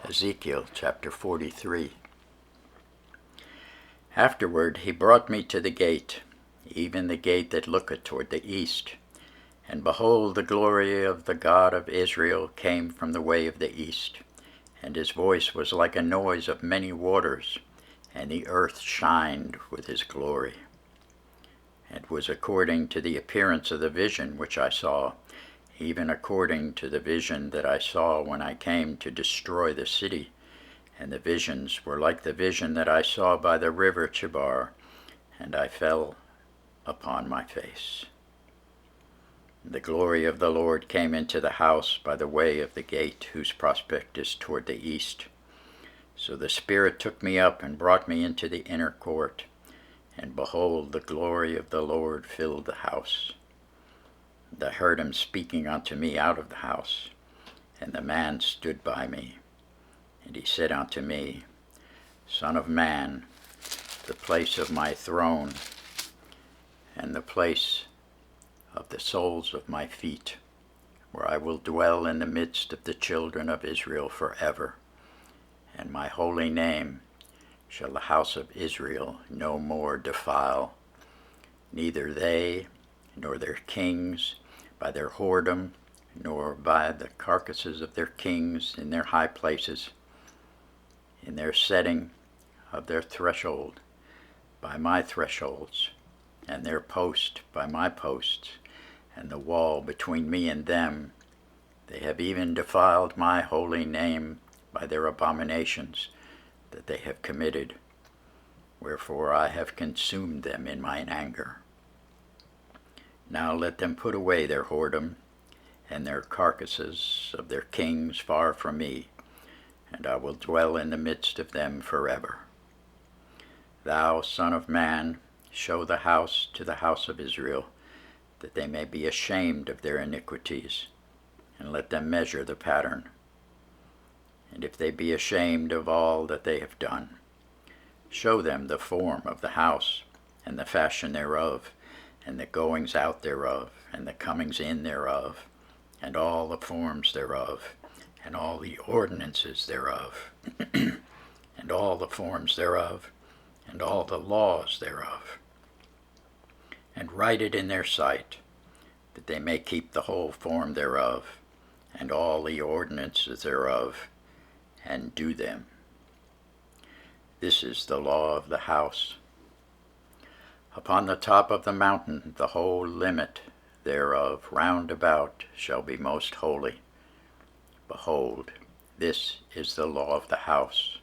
Ezekiel chapter 43. Afterward he brought me to the gate, even the gate that looketh toward the east. And behold, the glory of the God of Israel came from the way of the east. And his voice was like a noise of many waters, and the earth shined with his glory. It was according to the appearance of the vision which I saw, even according to the vision that I saw when I came to destroy the city. And the visions were like the vision that I saw by the river Chebar, and I fell upon my face. The glory of the Lord came into the house by the way of the gate, whose prospect is toward the east. So the Spirit took me up and brought me into the inner court, and behold, the glory of the Lord filled the house. And I heard him speaking unto me out of the house, and the man stood by me. And he said unto me, Son of man, the place of my throne, and the place of the soles of my feet, where I will dwell in the midst of the children of Israel forever. And my holy name shall the house of Israel no more defile, neither they nor their kings by their whoredom, nor by the carcasses of their kings in their high places, in their setting of their threshold by my thresholds, and their post by my posts, and the wall between me and them. They have even defiled my holy name by their abominations that they have committed, wherefore I have consumed them in mine anger. Now let them put away their whoredom, and their carcasses of their kings far from me, and I will dwell in the midst of them forever. Thou, Son of man, show the house to the house of Israel, that they may be ashamed of their iniquities, and let them measure the pattern. And if they be ashamed of all that they have done, show them the form of the house, and the fashion thereof, and the goings out thereof, and the comings in thereof, and all the forms thereof, and all the ordinances thereof, and all the forms thereof, and all the laws thereof, and write it in their sight, that they may keep the whole form thereof, and all the ordinances thereof, and do them. This is the law of the house. Upon the top of the mountain the whole limit thereof round about shall be most holy. Behold, this is the law of the house.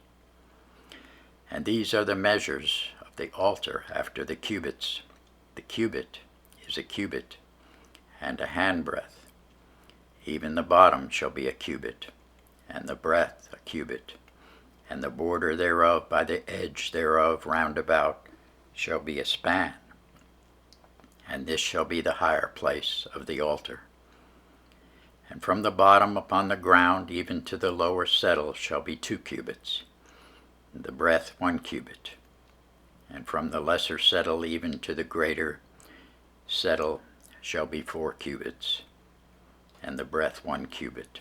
And these are the measures of the altar after the cubits. The cubit is a cubit, and a handbreadth. Even the bottom shall be a cubit, and the breadth a cubit, and the border thereof by the edge thereof round about shall be a span. And this shall be the higher place of the altar. And from the bottom upon the ground even to the lower settle shall be 2 cubits, and the breadth 1 cubit. And from the lesser settle even to the greater settle shall be 4 cubits, and the breadth 1 cubit.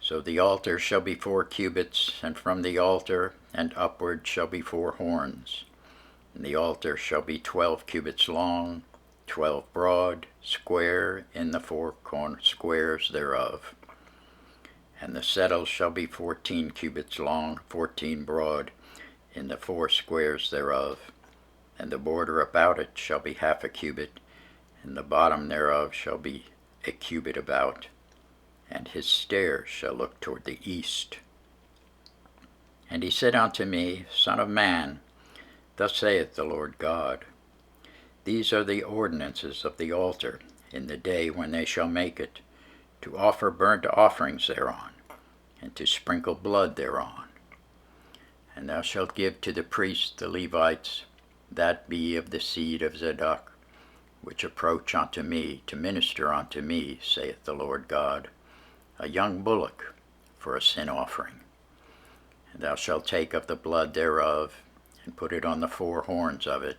So the altar shall be 4 cubits, and from the altar and upward shall be 4 horns. And the altar shall be 12 cubits long, 12 broad, square in the 4 corner squares thereof. And the settle shall be 14 cubits long, 14 broad, in the 4 squares thereof. And the border about it shall be half a cubit, and the bottom thereof shall be a cubit about. And his stairs shall look toward the east. And he said unto me, Son of man, thus saith the Lord God, These are the ordinances of the altar in the day when they shall make it, to offer burnt offerings thereon, and to sprinkle blood thereon. And thou shalt give to the priests the Levites, that be of the seed of Zadok, which approach unto me to minister unto me, saith the Lord God, a young bullock for a sin offering. And thou shalt take of the blood thereof, and put it on the 4 horns of it,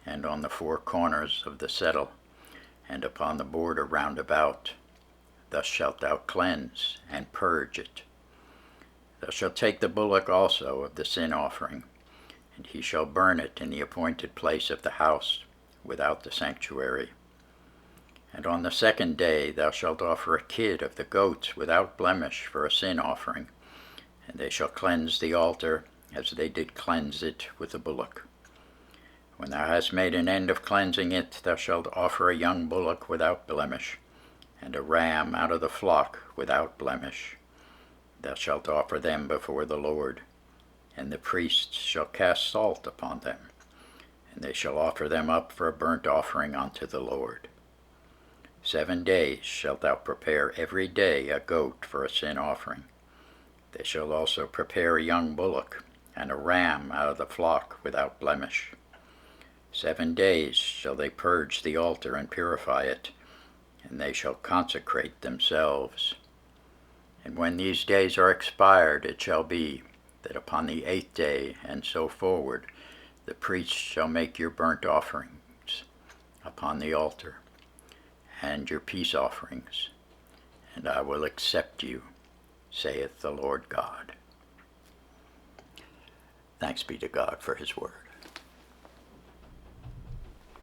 and on the 4 corners of the settle, and upon the border round about. Thus shalt thou cleanse and purge it. Thou shalt take the bullock also of the sin offering, and he shall burn it in the appointed place of the house without the sanctuary. And on the second day thou shalt offer a kid of the goats without blemish for a sin offering, and they shall cleanse the altar as they did cleanse it with the bullock. When thou hast made an end of cleansing it, thou shalt offer a young bullock without blemish, and a ram out of the flock without blemish. Thou shalt offer them before the Lord, and the priests shall cast salt upon them, and they shall offer them up for a burnt offering unto the Lord. 7 days shalt thou prepare every day a goat for a sin offering. They shall also prepare a young bullock, and a ram out of the flock without blemish. 7 days shall they purge the altar and purify it, and they shall consecrate themselves. And when these days are expired, it shall be that upon the 8th day and so forward the priest shall make your burnt offerings upon the altar, and your peace offerings, and I will accept you, saith the Lord God. Thanks be to God for his word.